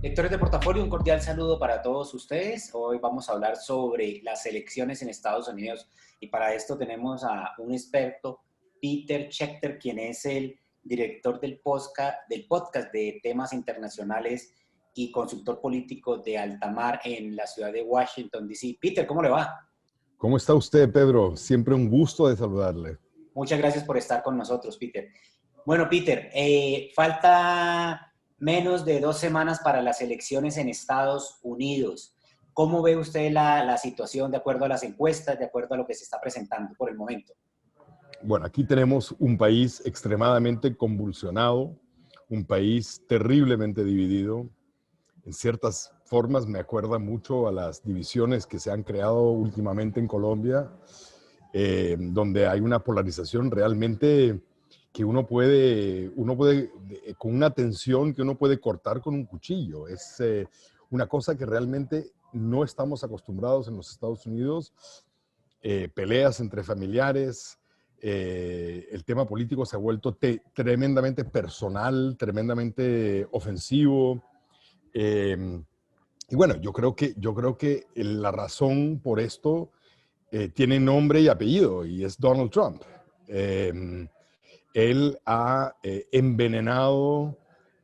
Lectores de Portafolio, un cordial saludo para todos ustedes. Hoy vamos a hablar sobre las elecciones en Estados Unidos y para esto tenemos a un experto, Peter Schechter, quien es el director del podcast de temas internacionales y consultor político de Altamar en la ciudad de Washington, D.C. Peter, ¿cómo le va? ¿Cómo está usted, Pedro? Siempre un gusto de saludarle. Muchas gracias por estar con nosotros, Peter. Bueno, Peter, falta menos de 2 semanas para las elecciones en Estados Unidos. ¿Cómo ve usted la situación de acuerdo a las encuestas, de acuerdo a lo que se está presentando por el momento? Bueno, aquí tenemos un país extremadamente convulsionado, un país terriblemente dividido. En ciertas formas me acuerda mucho a las divisiones que se han creado últimamente en Colombia, donde hay una polarización realmente que uno puede, con una tensión que uno puede cortar con un cuchillo. Es una cosa que realmente no estamos acostumbrados en los Estados Unidos. Peleas entre familiares, el tema político se ha vuelto tremendamente personal, tremendamente ofensivo. Eh, y bueno, yo creo que la razón por esto tiene nombre y apellido y es Donald Trump. Eh, Él ha envenenado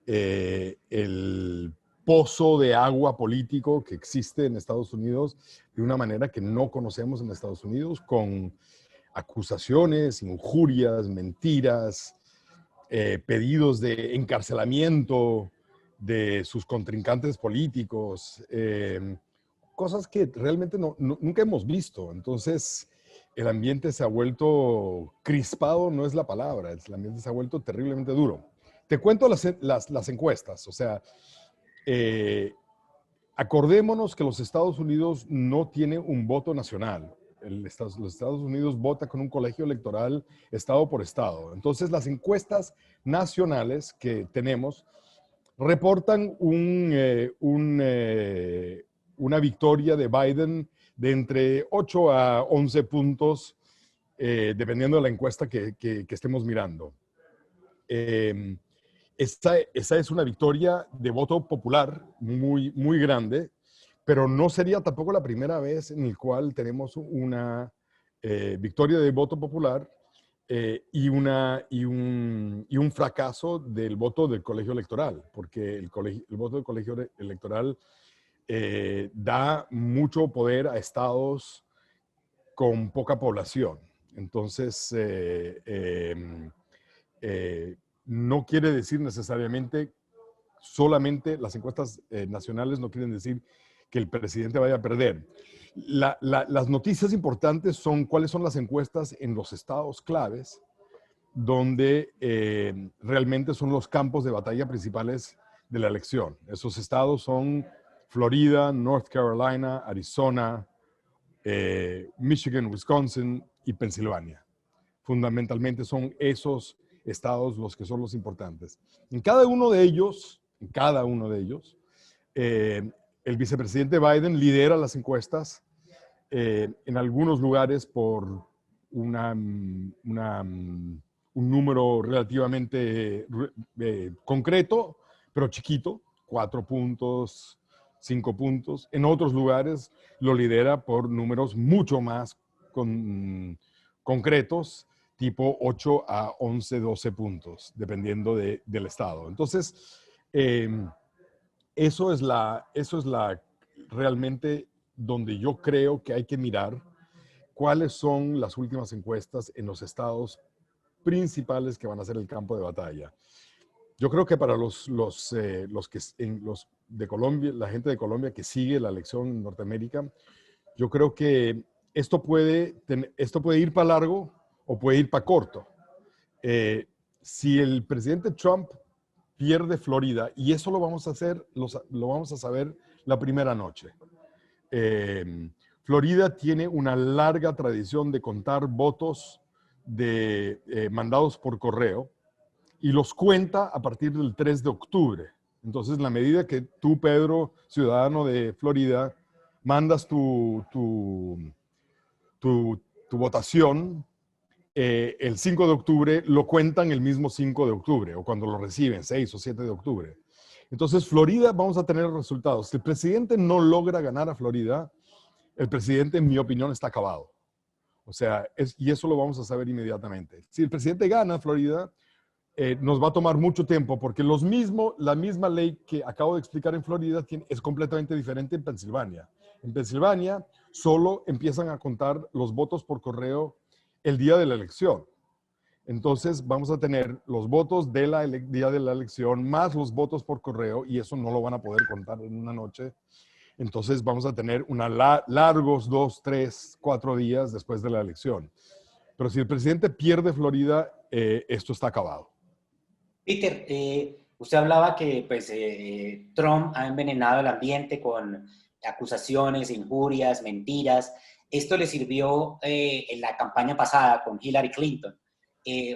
el pozo de agua político que existe en Estados Unidos de una manera que no conocemos en Estados Unidos, con acusaciones, injurias, mentiras, pedidos de encarcelamiento de sus contrincantes políticos, cosas que realmente nunca hemos visto. Entonces, el ambiente se ha vuelto crispado, no es la palabra, el ambiente se ha vuelto terriblemente duro. Te cuento las encuestas, o sea, eh, acordémonos que los Estados Unidos no tiene un voto nacional. Los Estados Unidos vota con un colegio electoral estado por estado. Entonces, las encuestas nacionales que tenemos reportan una victoria de Biden de entre 8 a 11 puntos, dependiendo de la encuesta que estemos mirando. Eh, esa es una victoria de voto popular muy, muy grande, pero no sería tampoco la primera vez en la cual tenemos una victoria de voto popular y un fracaso del voto del colegio electoral, porque el voto del colegio electoral da mucho poder a estados con poca población. Entonces, eh, no quiere decir necesariamente, solamente las encuestas nacionales no quieren decir que el presidente vaya a perder. Las noticias importantes son cuáles son las encuestas en los estados claves, donde realmente son los campos de batalla principales de la elección. Esos estados son Florida, North Carolina, Arizona, Michigan, Wisconsin y Pensilvania. Fundamentalmente son esos estados los que son los importantes. En cada uno de ellos, el vicepresidente Biden lidera las encuestas, en algunos lugares por un número relativamente concreto, pero chiquito, 4 puntos, 5 puntos. En otros lugares lo lidera por números mucho más concretos, tipo 8 a 11, 12 puntos, dependiendo del estado. Entonces, eso es realmente donde yo creo que hay que mirar cuáles son las últimas encuestas en los estados principales que van a ser el campo de batalla. Yo creo que para los de Colombia, la gente de Colombia que sigue la elección en Norteamérica, yo creo que esto puede ir para largo o puede ir para corto. Si el presidente Trump pierde Florida, y eso lo vamos a saber la primera noche. Florida tiene una larga tradición de contar votos mandados por correo y los cuenta a partir del 3 de octubre. Entonces, la medida que tú, Pedro, ciudadano de Florida, mandas tu votación, el 5 de octubre lo cuentan el mismo 5 de octubre, o cuando lo reciben, 6 o 7 de octubre. Entonces, Florida, vamos a tener resultados. Si el presidente no logra ganar a Florida, el presidente, en mi opinión, está acabado. O sea, y eso lo vamos a saber inmediatamente. Si el presidente gana Florida, nos va a tomar mucho tiempo porque la misma ley que acabo de explicar en Florida es completamente diferente en Pensilvania. En Pensilvania solo empiezan a contar los votos por correo el día de la elección. Entonces vamos a tener los votos del día de la elección más los votos por correo y eso no lo van a poder contar en una noche. Entonces vamos a tener largos 2, 3, 4 días después de la elección. Pero si el presidente pierde Florida, esto está acabado. Peter, usted hablaba que pues, Trump ha envenenado el ambiente con acusaciones, injurias, mentiras. Esto le sirvió en la campaña pasada con Hillary Clinton.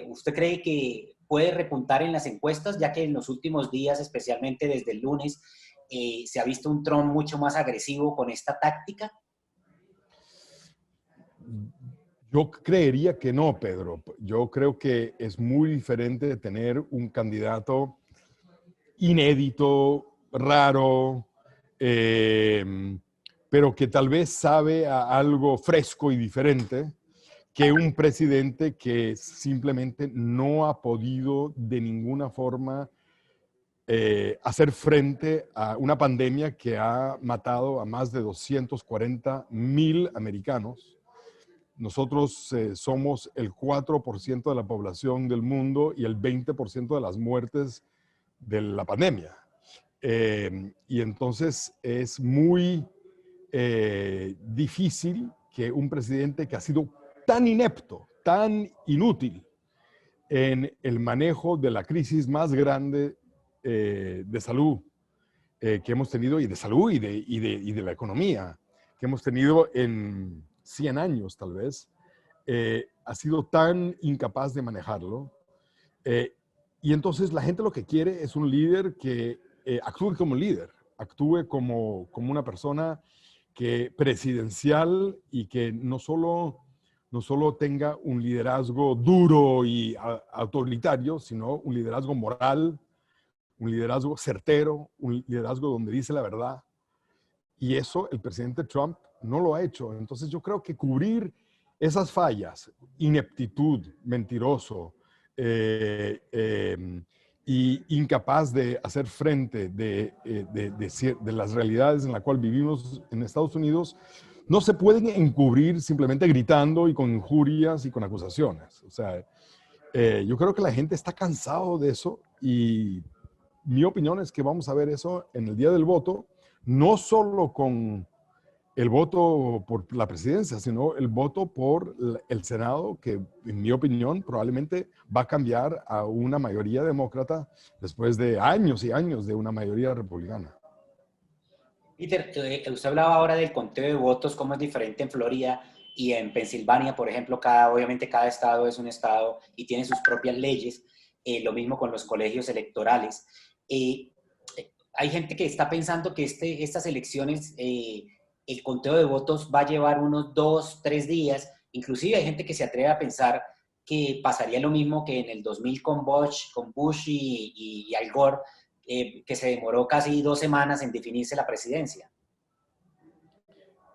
¿Usted cree que puede repuntar en las encuestas, ya que en los últimos días, especialmente desde el lunes, se ha visto un Trump mucho más agresivo con esta táctica? Yo creería que no, Pedro. Yo creo que es muy diferente de tener un candidato inédito, raro, pero que tal vez sabe a algo fresco y diferente que un presidente que simplemente no ha podido de ninguna forma hacer frente a una pandemia que ha matado a más de 240,000 americanos. Nosotros somos el 4% de la población del mundo y el 20% de las muertes de la pandemia. Y entonces es muy difícil que un presidente que ha sido tan inepto, tan inútil en el manejo de la crisis más grande de salud que hemos tenido, y de salud y de la economía que hemos tenido en 100 años tal vez, ha sido tan incapaz de manejarlo. Y entonces la gente lo que quiere es un líder que actúe como líder, actúe como una persona presidencial y que no solo tenga un liderazgo duro y autoritario, sino un liderazgo moral, un liderazgo certero, un liderazgo donde dice la verdad. Y eso el presidente Trump no lo ha hecho. Entonces yo creo que cubrir esas fallas, ineptitud, mentiroso, y incapaz de hacer frente de las realidades en las cuales vivimos en Estados Unidos, no se pueden encubrir simplemente gritando y con injurias y con acusaciones. O sea, yo creo que la gente está cansado de eso y mi opinión es que vamos a ver eso en el día del voto, no solo con el voto por la presidencia, sino el voto por el Senado, que en mi opinión probablemente va a cambiar a una mayoría demócrata después de años y años de una mayoría republicana. Peter, usted hablaba ahora del conteo de votos, cómo es diferente en Florida y en Pensilvania, por ejemplo, obviamente cada estado es un estado y tiene sus propias leyes, lo mismo con los colegios electorales. Eh, Hay gente que está pensando que estas elecciones, el conteo de votos va a llevar unos 2, 3 días. Inclusive hay gente que se atreve a pensar que pasaría lo mismo que en el 2000 con Bush y Al Gore, que se demoró casi 2 semanas en definirse la presidencia.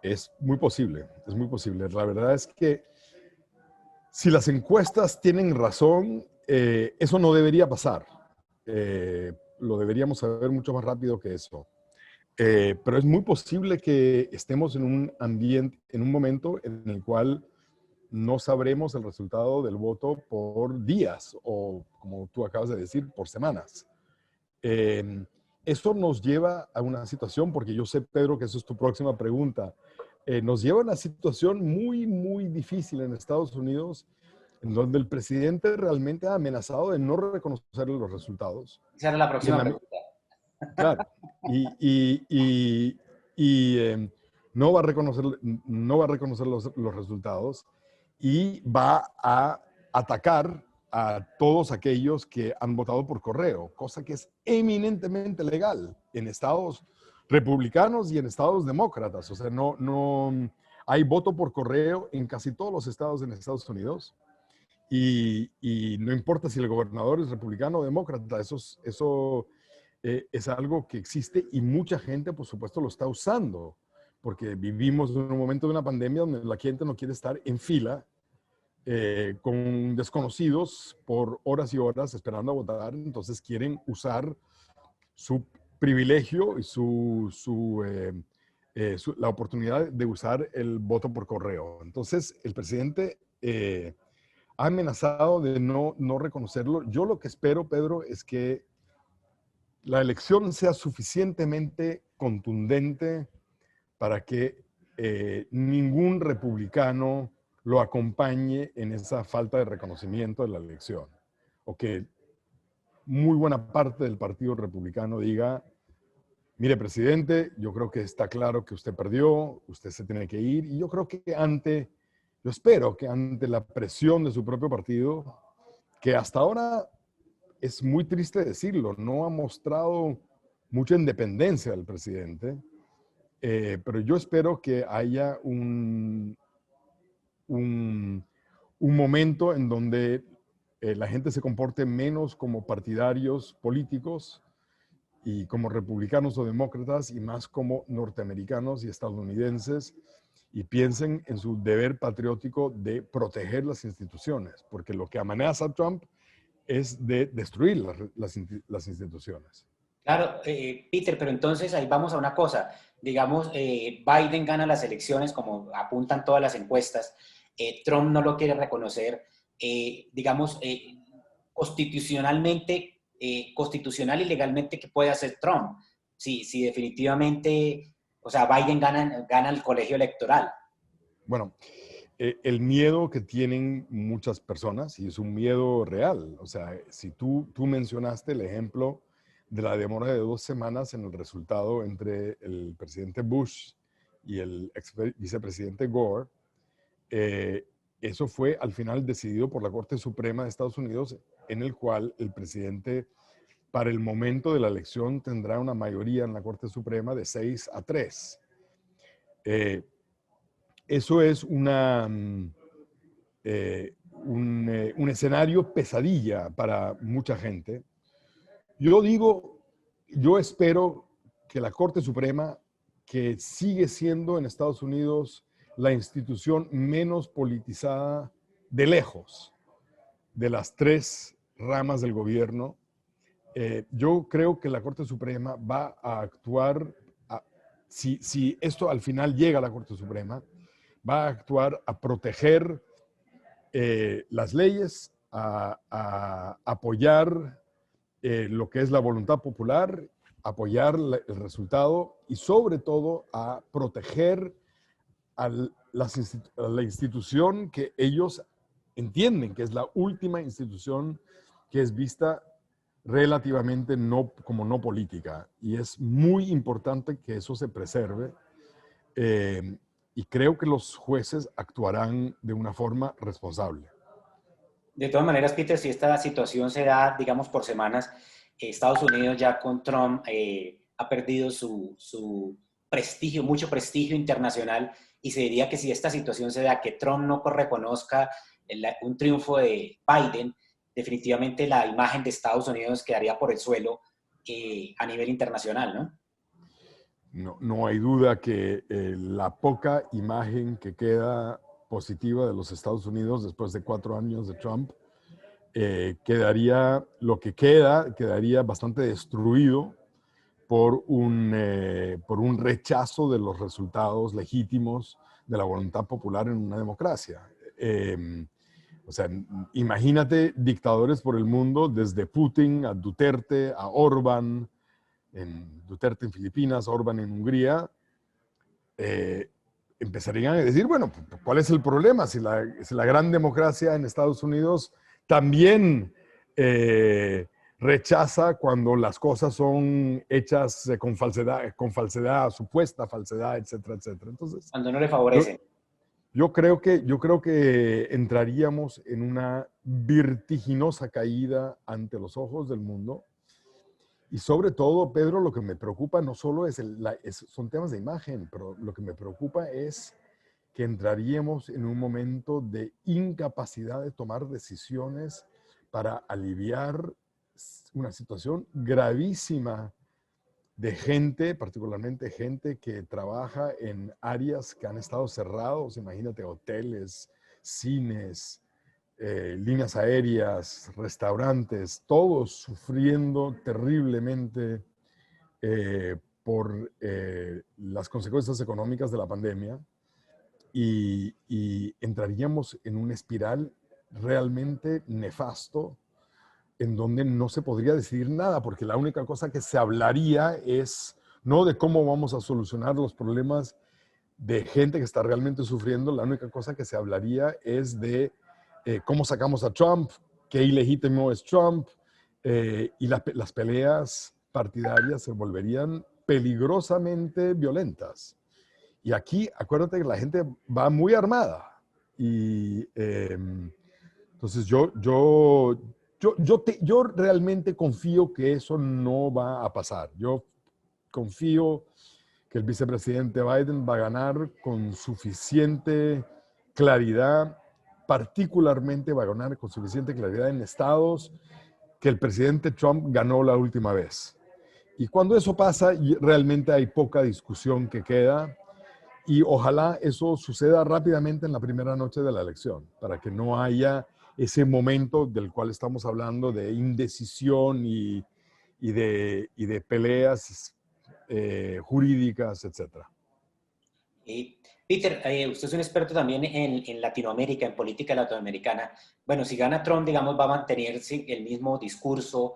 Es muy posible, es muy posible. La verdad es que si las encuestas tienen razón, eso no debería pasar. Lo deberíamos saber mucho más rápido que eso. Pero es muy posible que estemos en un ambiente, en un momento en el cual no sabremos el resultado del voto por días o, como tú acabas de decir, por semanas. Esto nos lleva a una situación, porque yo sé, Pedro, que eso es tu próxima pregunta, nos lleva a una situación muy, muy difícil en Estados Unidos, en donde el presidente realmente ha amenazado de no reconocer los resultados. Esa era la Y en próxima la, pregunta. claro, y no va a reconocer, no va a reconocer los resultados y va a atacar a todos aquellos que han votado por correo, cosa que es eminentemente legal en estados republicanos y en estados demócratas. O sea, no hay voto por correo en casi todos los estados en Estados Unidos. Y no importa si el gobernador es republicano o demócrata, eso es algo que existe y mucha gente, por supuesto, lo está usando, porque vivimos en un momento de una pandemia donde la gente no quiere estar en fila con desconocidos por horas y horas esperando a votar, entonces quieren usar su privilegio y la oportunidad de usar el voto por correo. Entonces, el presidente ha amenazado de no reconocerlo. Yo lo que espero, Pedro, es que la elección sea suficientemente contundente para que ningún republicano lo acompañe en esa falta de reconocimiento de la elección. O que muy buena parte del Partido Republicano diga, mire, presidente, yo creo que está claro que usted perdió, usted se tiene que ir. Y yo creo que yo espero que ante la presión de su propio partido, que hasta ahora es muy triste decirlo, no ha mostrado mucha independencia del presidente, pero yo espero que haya un, un momento en donde la gente se comporte menos como partidarios políticos y como republicanos o demócratas y más como norteamericanos y estadounidenses y piensen en su deber patriótico de proteger las instituciones, porque lo que amenaza a Trump es de destruir las instituciones. Claro, Peter, pero entonces ahí vamos a una cosa. Digamos, Biden gana las elecciones, como apuntan todas las encuestas. Trump no lo quiere reconocer. Digamos, constitucionalmente, constitucional y legalmente, ¿qué puede hacer Trump? Si definitivamente, o sea, Biden gana el colegio electoral. Bueno, el miedo que tienen muchas personas, y es un miedo real, o sea, si tú mencionaste el ejemplo de la demora de 2 semanas en el resultado entre el presidente Bush y el ex vicepresidente Gore, eso fue al final decidido por la Corte Suprema de Estados Unidos, en el cual el presidente, para el momento de la elección, tendrá una mayoría en la Corte Suprema de 6-3. Eso es un escenario pesadilla para mucha gente. Yo espero que la Corte Suprema, que sigue siendo en Estados Unidos la institución menos politizada de lejos de las tres ramas del gobierno, yo creo que la Corte Suprema va a actuar, si esto al final llega a la Corte Suprema, va a actuar a proteger las leyes, a apoyar lo que es la voluntad popular, apoyar el resultado y sobre todo a proteger a la institución que ellos entienden que es la última institución que es vista relativamente como no política. Y es muy importante que eso se preserve. Y creo que los jueces actuarán de una forma responsable. De todas maneras, Peter, si esta situación se da, digamos, por semanas, Estados Unidos ya con Trump ha perdido su prestigio, mucho prestigio internacional, y se diría que si esta situación se da, que Trump no reconozca un triunfo de Biden, definitivamente la imagen de Estados Unidos quedaría por el suelo a nivel internacional, ¿no? No hay duda que la poca imagen que queda positiva de los Estados Unidos después de 4 años de Trump, quedaría bastante destruido por un rechazo de los resultados legítimos de la voluntad popular en una democracia. O sea, imagínate dictadores por el mundo, desde Putin a Duterte, a Orbán, Duterte en Filipinas, Orbán en Hungría, empezarían a decir, bueno, ¿cuál es el problema? Si la gran democracia en Estados Unidos también rechaza cuando las cosas son hechas con falsedad, supuesta falsedad, etcétera, etcétera. Entonces, Cuando no le favorecen. yo creo que entraríamos en una vertiginosa caída ante los ojos del mundo. Y sobre todo, Pedro, lo que me preocupa no solo son temas de imagen, pero lo que me preocupa es que entraríamos en un momento de incapacidad de tomar decisiones para aliviar una situación gravísima de gente, particularmente gente que trabaja en áreas que han estado cerrados, imagínate, hoteles, cines, líneas aéreas, restaurantes, todos sufriendo terriblemente por las consecuencias económicas de la pandemia y entraríamos en una espiral realmente nefasto en donde no se podría decidir nada, porque la única cosa que se hablaría es no de cómo vamos a solucionar los problemas de gente que está realmente sufriendo, la única cosa que se hablaría es de cómo sacamos a Trump, qué ilegítimo es Trump, y las peleas partidarias se volverían peligrosamente violentas. Y aquí, acuérdate que la gente va muy armada. Y entonces yo realmente confío que eso no va a pasar. Yo confío que el vicepresidente Biden va a ganar con suficiente claridad, particularmente va a ganar con suficiente claridad en estados que el presidente Trump ganó la última vez. Y cuando eso pasa, realmente hay poca discusión que queda y ojalá eso suceda rápidamente en la primera noche de la elección, para que no haya ese momento del cual estamos hablando de indecisión y de peleas jurídicas, etcétera. Peter, usted es un experto también en Latinoamérica, en política latinoamericana. Bueno, si gana Trump, digamos, va a mantenerse el mismo discurso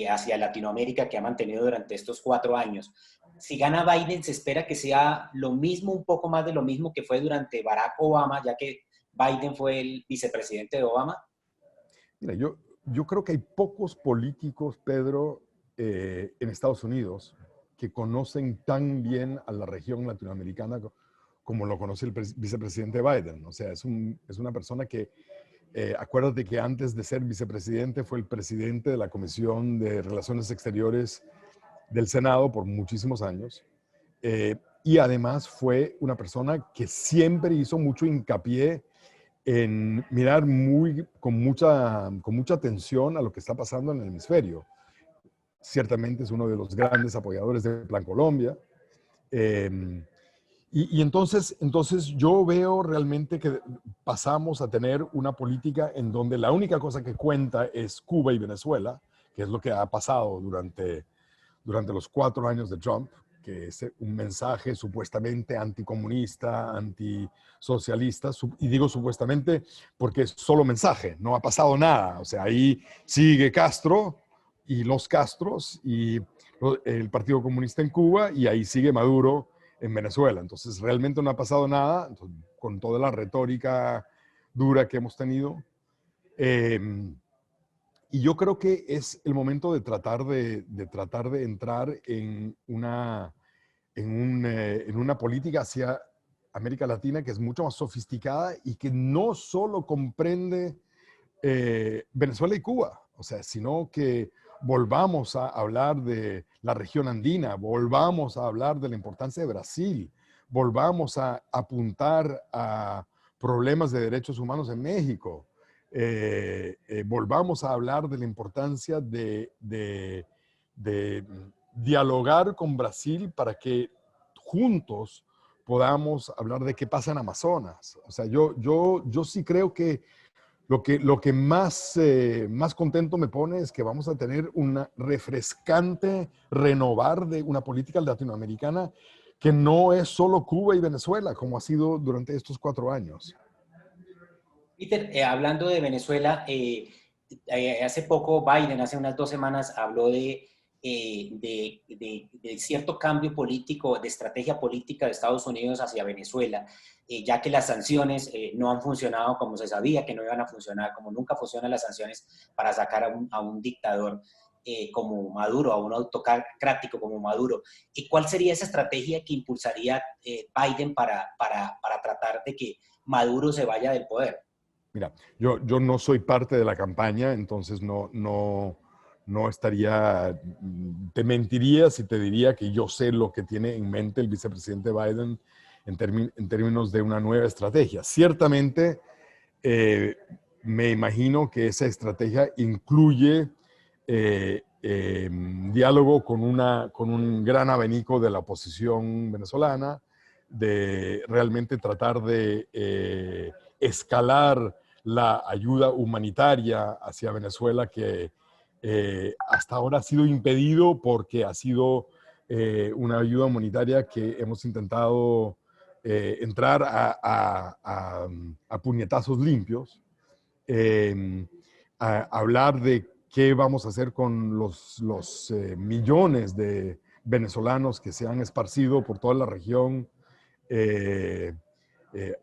hacia Latinoamérica que ha mantenido durante estos 4 años. Si gana Biden, se espera que sea lo mismo, un poco más de lo mismo que fue durante Barack Obama, ya que Biden fue el vicepresidente de Obama. Mira, yo creo que hay pocos políticos, Pedro, en Estados Unidos que conocen tan bien a la región latinoamericana como lo conoce el vicepresidente Biden. O sea, es una persona que, acuérdate que antes de ser vicepresidente fue el presidente de la Comisión de Relaciones Exteriores del Senado por muchísimos años. Y además fue una persona que siempre hizo mucho hincapié en mirar con mucha atención a lo que está pasando en el hemisferio. Ciertamente es uno de los grandes apoyadores de Plan Colombia. Y entonces yo veo realmente que pasamos a tener una política en donde la única cosa que cuenta es Cuba y Venezuela, que es lo que ha pasado durante los 4 años de Trump, que es un mensaje supuestamente anticomunista, antisocialista, y digo supuestamente porque es solo mensaje, no ha pasado nada. O sea, ahí sigue Castro y los Castros y el Partido Comunista en Cuba y ahí sigue Maduro en Venezuela. Entonces, realmente no ha pasado nada, entonces, con toda la retórica dura que hemos tenido. Y yo creo que es el momento de tratar de entrar en una política hacia América Latina que es mucho más sofisticada y que no solo comprende Venezuela y Cuba, o sea, sino que volvamos a hablar de la región andina, volvamos a hablar de la importancia de Brasil, volvamos a apuntar a problemas de derechos humanos en México. Volvamos a hablar de la importancia de dialogar con Brasil para que juntos podamos hablar de qué pasa en Amazonas. O sea, yo sí creo que lo que más contento me pone es que vamos a tener una refrescante renovar de una política latinoamericana que no es solo Cuba y Venezuela, como ha sido durante estos 4 años. Peter, hablando de Venezuela, hace poco Biden, hace unas 2 semanas, habló de cierto cambio político, de estrategia política de Estados Unidos hacia Venezuela, ya que las sanciones no han funcionado como se sabía que no iban a funcionar, como nunca funcionan las sanciones para sacar a un dictador como Maduro, a un autocrático como Maduro. ¿Y cuál sería esa estrategia que impulsaría Biden para tratar de que Maduro se vaya del poder? Mira, yo no soy parte de la campaña, entonces no estaría, te mentiría si te diría que yo sé lo que tiene en mente el vicepresidente Biden en términos de una nueva estrategia. Ciertamente, me imagino que esa estrategia incluye diálogo con un gran abanico de la oposición venezolana, de realmente tratar de escalar la ayuda humanitaria hacia Venezuela que hasta ahora ha sido impedido porque ha sido una ayuda humanitaria que hemos intentado entrar a puñetazos limpios, a hablar de qué vamos a hacer con los millones de venezolanos que se han esparcido por toda la región eh, eh,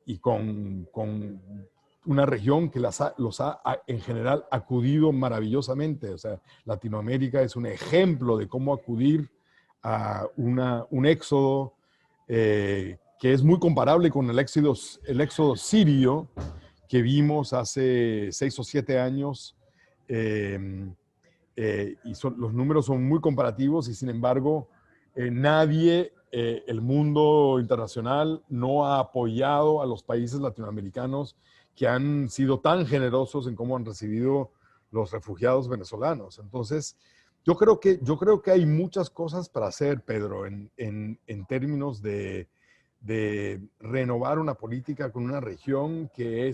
y con una región que los ha en general acudido maravillosamente. O sea, Latinoamérica es un ejemplo de cómo acudir a un éxodo que es muy comparable con el éxodo sirio que vimos hace 6 o 7 años. Los números son muy comparativos y sin embargo nadie, el mundo internacional no ha apoyado a los países latinoamericanos que han sido tan generosos en cómo han recibido los refugiados venezolanos. Entonces, yo creo que hay muchas cosas para hacer, Pedro, en términos de renovar una política con una región que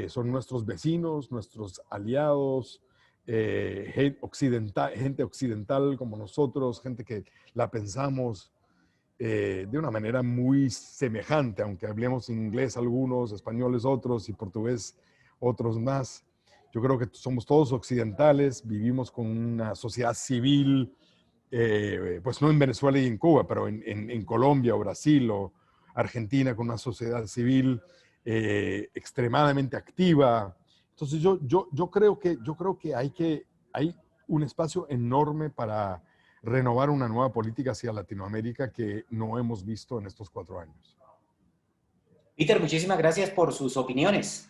son nuestros vecinos, nuestros aliados, gente occidental como nosotros, gente que la pensamos de una manera muy semejante, aunque hablemos inglés algunos, españoles otros y portugués otros más. Yo creo que somos todos occidentales, vivimos con una sociedad civil, pues no en Venezuela y en Cuba, pero en Colombia o Brasil o Argentina, con una sociedad civil extremadamente activa. Entonces yo creo que hay un espacio enorme para renovar una nueva política hacia Latinoamérica que no hemos visto en estos 4 años. Peter, muchísimas gracias por sus opiniones.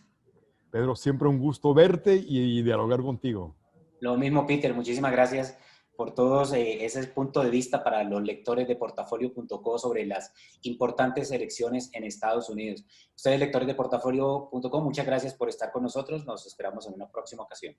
Pedro, siempre un gusto verte y dialogar contigo. Lo mismo, Peter, muchísimas gracias por todos ese punto de vista para los lectores de portafolio.co sobre las importantes elecciones en Estados Unidos. Ustedes, lectores de portafolio.co, muchas gracias por estar con nosotros. Nos esperamos en una próxima ocasión.